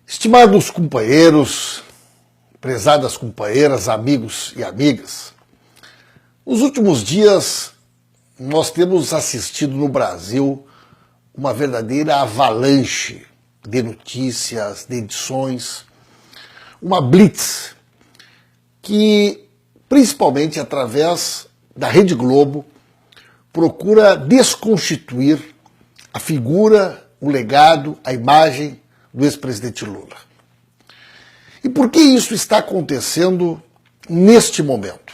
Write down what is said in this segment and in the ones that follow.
Estimados companheiros, prezadas companheiras, amigos e amigas, nos últimos dias nós temos assistido no Brasil uma verdadeira avalanche de notícias, de edições, uma blitz que, principalmente através da Rede Globo, procura desconstituir a figura, o legado, a imagem do ex-presidente Lula. E por que isso está acontecendo neste momento?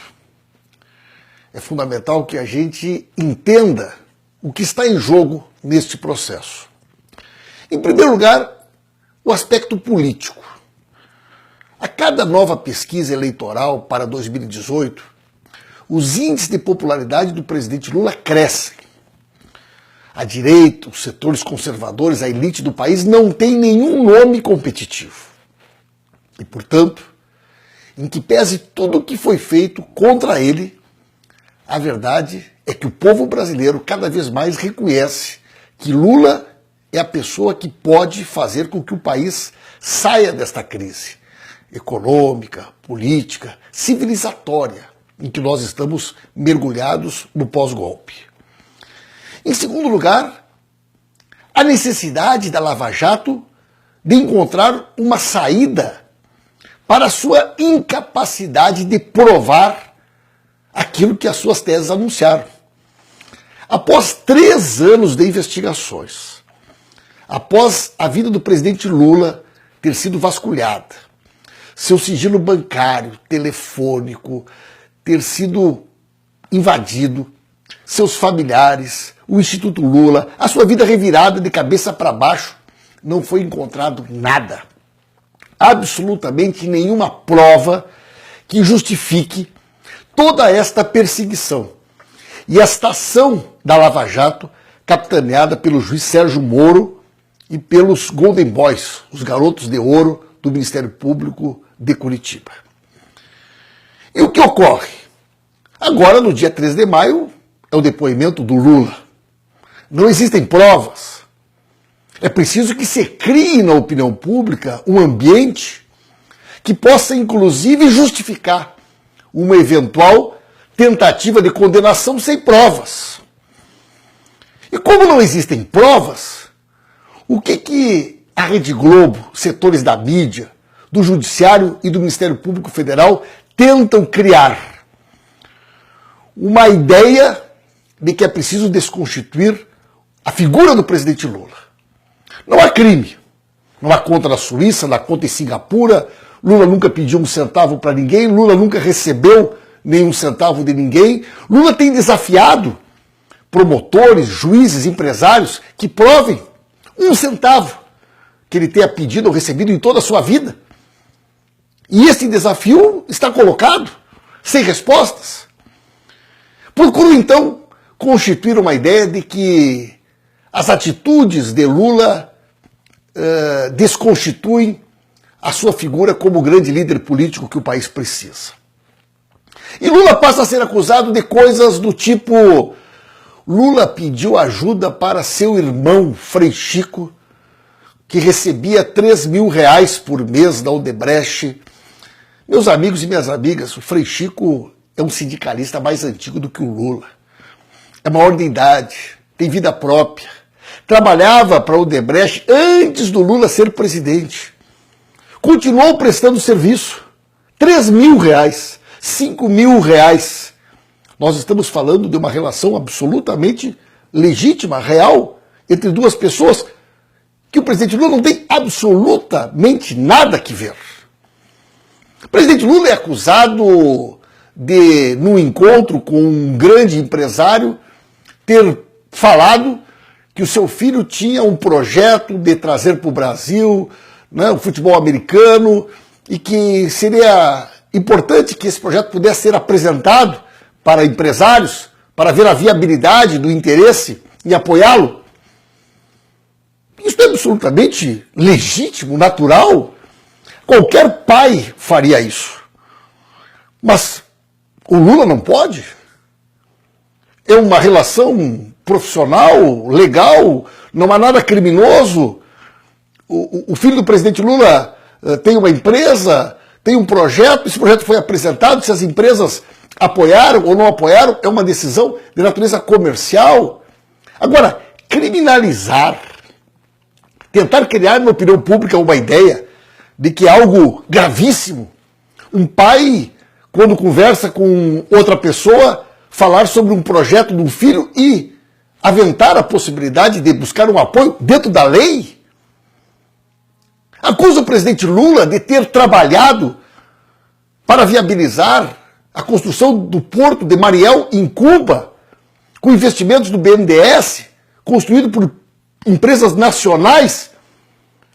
É fundamental que a gente entenda o que está em jogo neste processo. Em primeiro lugar, o aspecto político. A cada nova pesquisa eleitoral para 2018, os índices de popularidade do presidente Lula crescem. A direita, os setores conservadores, a elite do país não tem nenhum nome competitivo. E, portanto, em que pese tudo o que foi feito contra ele, a verdade é que o povo brasileiro cada vez mais reconhece que Lula é a pessoa que pode fazer com que o país saia desta crise econômica, política, civilizatória, em que nós estamos mergulhados no pós-golpe. Em segundo lugar, a necessidade da Lava Jato de encontrar uma saída para a sua incapacidade de provar aquilo que as suas teses anunciaram. Após 3 anos de investigações, após a vida do presidente Lula ter sido vasculhada, seu sigilo bancário, telefônico, ter sido invadido, seus familiares, o Instituto Lula, a sua vida revirada de cabeça para baixo, não foi encontrado nada. Absolutamente nenhuma prova que justifique toda esta perseguição. E esta ação da Lava Jato, capitaneada pelo juiz Sérgio Moro e pelos Golden Boys, os garotos de ouro do Ministério Público de Curitiba. E o que ocorre? Agora, no dia 13 de maio, é o depoimento do Lula. Não existem provas. É preciso que se crie na opinião pública um ambiente que possa, inclusive, justificar uma eventual tentativa de condenação sem provas. E como não existem provas, o que a Rede Globo, setores da mídia, do Judiciário e do Ministério Público Federal tentam criar? Uma ideia de que é preciso desconstituir a figura do presidente Lula. Não há crime. Não há conta na Suíça, não há conta em Singapura. Lula nunca pediu um centavo para ninguém. Lula nunca recebeu nenhum centavo de ninguém. Lula tem desafiado promotores, juízes, empresários que provem um centavo que ele tenha pedido ou recebido em toda a sua vida. E esse desafio está colocado, sem respostas. Procuro, então, constituir uma ideia de que as atitudes de Lula desconstituem a sua figura como o grande líder político que o país precisa. E Lula passa a ser acusado de coisas do tipo: Lula pediu ajuda para seu irmão Frei Chico, que recebia 3 mil reais por mês da Odebrecht. Meus amigos e minhas amigas, o Frei Chico é um sindicalista mais antigo do que o Lula. É maior de idade, tem vida própria. Trabalhava para o Odebrecht antes do Lula ser presidente. Continuou prestando serviço. 3 mil reais, 5 mil reais. Nós estamos falando de uma relação absolutamente legítima, real, entre duas pessoas que o presidente Lula não tem absolutamente nada que ver. O presidente Lula é acusado de, num encontro com um grande empresário, ter falado que o seu filho tinha um projeto de trazer para o Brasil, né, o futebol americano, e que seria importante que esse projeto pudesse ser apresentado para empresários, para ver a viabilidade do interesse em apoiá-lo. Isso é absolutamente legítimo, natural. Qualquer pai faria isso. Mas o Lula não pode? É uma relação profissional, legal, não há nada criminoso. o filho do presidente Lula tem uma empresa, tem um projeto, esse projeto foi apresentado, se as empresas apoiaram ou não apoiaram, é uma decisão de natureza comercial. Agora, criminalizar, tentar criar na opinião pública uma ideia de que é algo gravíssimo, um pai, quando conversa com outra pessoa, falar sobre um projeto de um filho e aventar a possibilidade de buscar um apoio dentro da lei? Acusa o presidente Lula de ter trabalhado para viabilizar a construção do porto de Mariel em Cuba, com investimentos do BNDES, construído por empresas nacionais.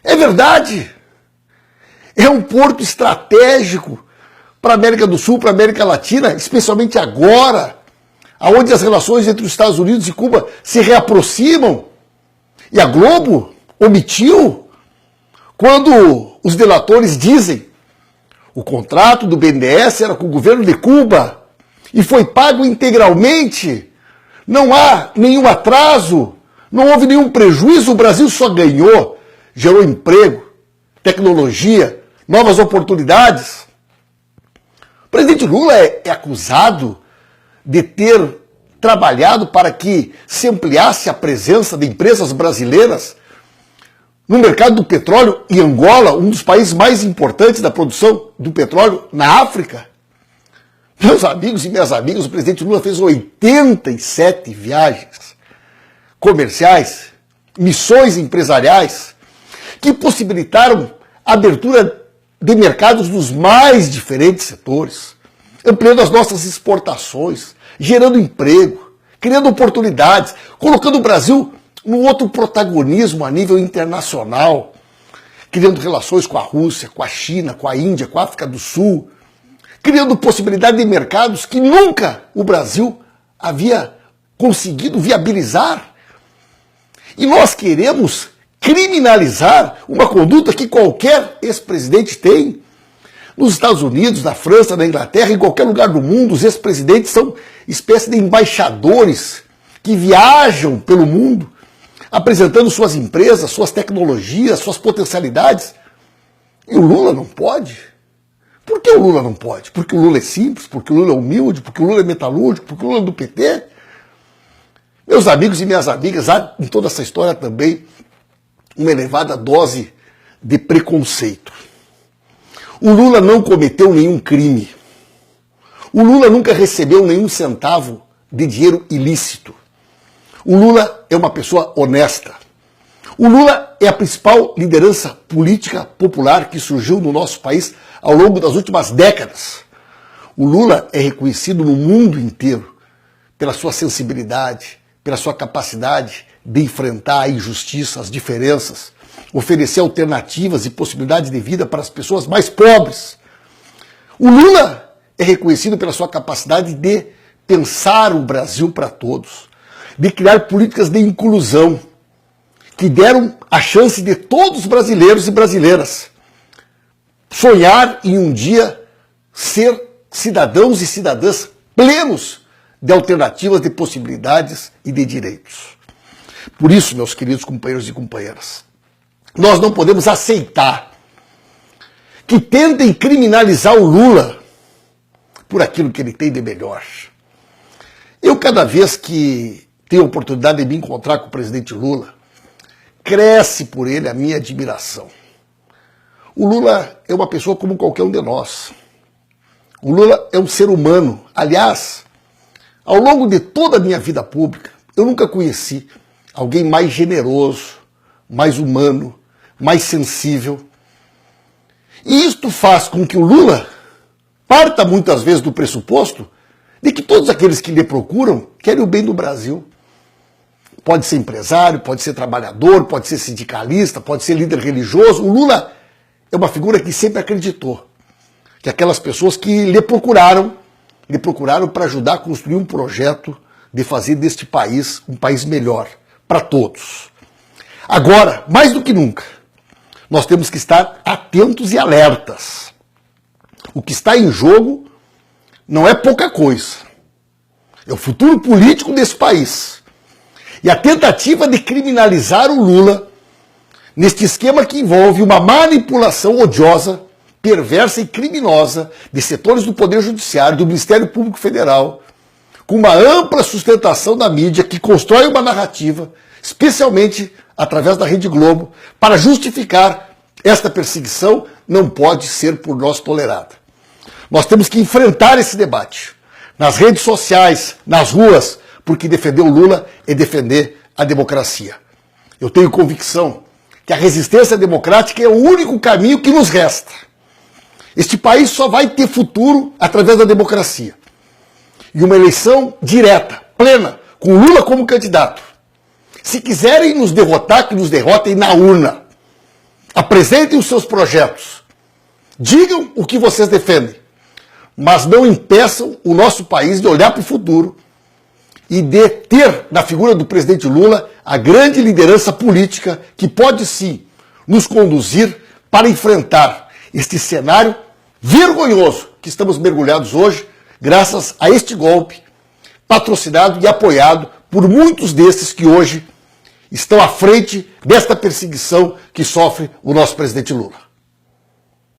É verdade. É um porto estratégico para a América do Sul, para a América Latina, especialmente agora, onde as relações entre os Estados Unidos e Cuba se reaproximam. E a Globo omitiu quando os delatores dizem o contrato do BNDES era com o governo de Cuba e foi pago integralmente. Não há nenhum atraso, não houve nenhum prejuízo, o Brasil só ganhou, gerou emprego, tecnologia, novas oportunidades. O presidente Lula é acusado de ter trabalhado para que se ampliasse a presença de empresas brasileiras no mercado do petróleo em Angola, um dos países mais importantes da produção do petróleo na África. Meus amigos e minhas amigas, o presidente Lula fez 87 viagens comerciais, missões empresariais, que possibilitaram a abertura de mercados nos mais diferentes setores, ampliando as nossas exportações, gerando emprego, criando oportunidades, colocando o Brasil num outro protagonismo a nível internacional, criando relações com a Rússia, com a China, com a Índia, com a África do Sul, criando possibilidade de mercados que nunca o Brasil havia conseguido viabilizar. E nós queremos criminalizar uma conduta que qualquer ex-presidente tem. Nos Estados Unidos, na França, na Inglaterra, em qualquer lugar do mundo, os ex-presidentes são espécie de embaixadores que viajam pelo mundo, apresentando suas empresas, suas tecnologias, suas potencialidades. E o Lula não pode? Por que o Lula não pode? Porque o Lula é simples, porque o Lula é humilde, porque o Lula é metalúrgico, porque o Lula é do PT? Meus amigos e minhas amigas, há em toda essa história também uma elevada dose de preconceito. O Lula não cometeu nenhum crime. O Lula nunca recebeu nenhum centavo de dinheiro ilícito. O Lula é uma pessoa honesta. O Lula é a principal liderança política popular que surgiu no nosso país ao longo das últimas décadas. O Lula é reconhecido no mundo inteiro pela sua sensibilidade, pela sua capacidade de enfrentar a injustiça, as diferenças, oferecer alternativas e possibilidades de vida para as pessoas mais pobres. O Lula é reconhecido pela sua capacidade de pensar o Brasil para todos, de criar políticas de inclusão que deram a chance de todos os brasileiros e brasileiras sonhar em um dia ser cidadãos e cidadãs plenos de alternativas, de possibilidades e de direitos. Por isso, meus queridos companheiros e companheiras, nós não podemos aceitar que tentem criminalizar o Lula por aquilo que ele tem de melhor. Eu, cada vez que tenho a oportunidade de me encontrar com o presidente Lula, cresce por ele a minha admiração. O Lula é uma pessoa como qualquer um de nós. O Lula é um ser humano. Aliás, ao longo de toda a minha vida pública, eu nunca conheci alguém mais generoso, mais humano, mais sensível. E isto faz com que o Lula parta muitas vezes do pressuposto de que todos aqueles que lhe procuram querem o bem do Brasil. Pode ser empresário, pode ser trabalhador, pode ser sindicalista, pode ser líder religioso. O Lula é uma figura que sempre acreditou que aquelas pessoas que lhe procuraram para ajudar a construir um projeto de fazer deste país um país melhor para todos. Agora, mais do que nunca, nós temos que estar atentos e alertas. O que está em jogo não é pouca coisa. É o futuro político desse país. E a tentativa de criminalizar o Lula, neste esquema que envolve uma manipulação odiosa, perversa e criminosa de setores do Poder Judiciário, do Ministério Público Federal, com uma ampla sustentação da mídia que constrói uma narrativa, especialmente através da Rede Globo, para justificar esta perseguição, não pode ser por nós tolerada. Nós temos que enfrentar esse debate nas redes sociais, nas ruas, porque defender o Lula é defender a democracia. Eu tenho convicção que a resistência democrática é o único caminho que nos resta. Este país só vai ter futuro através da democracia. E uma eleição direta, plena, com Lula como candidato. Se quiserem nos derrotar, que nos derrotem na urna. Apresentem os seus projetos. Digam o que vocês defendem. Mas não impeçam o nosso país de olhar para o futuro e de ter na figura do presidente Lula a grande liderança política que pode sim nos conduzir para enfrentar este cenário vergonhoso que estamos mergulhados hoje, graças a este golpe patrocinado e apoiado por muitos desses que hoje estão à frente desta perseguição que sofre o nosso presidente Lula.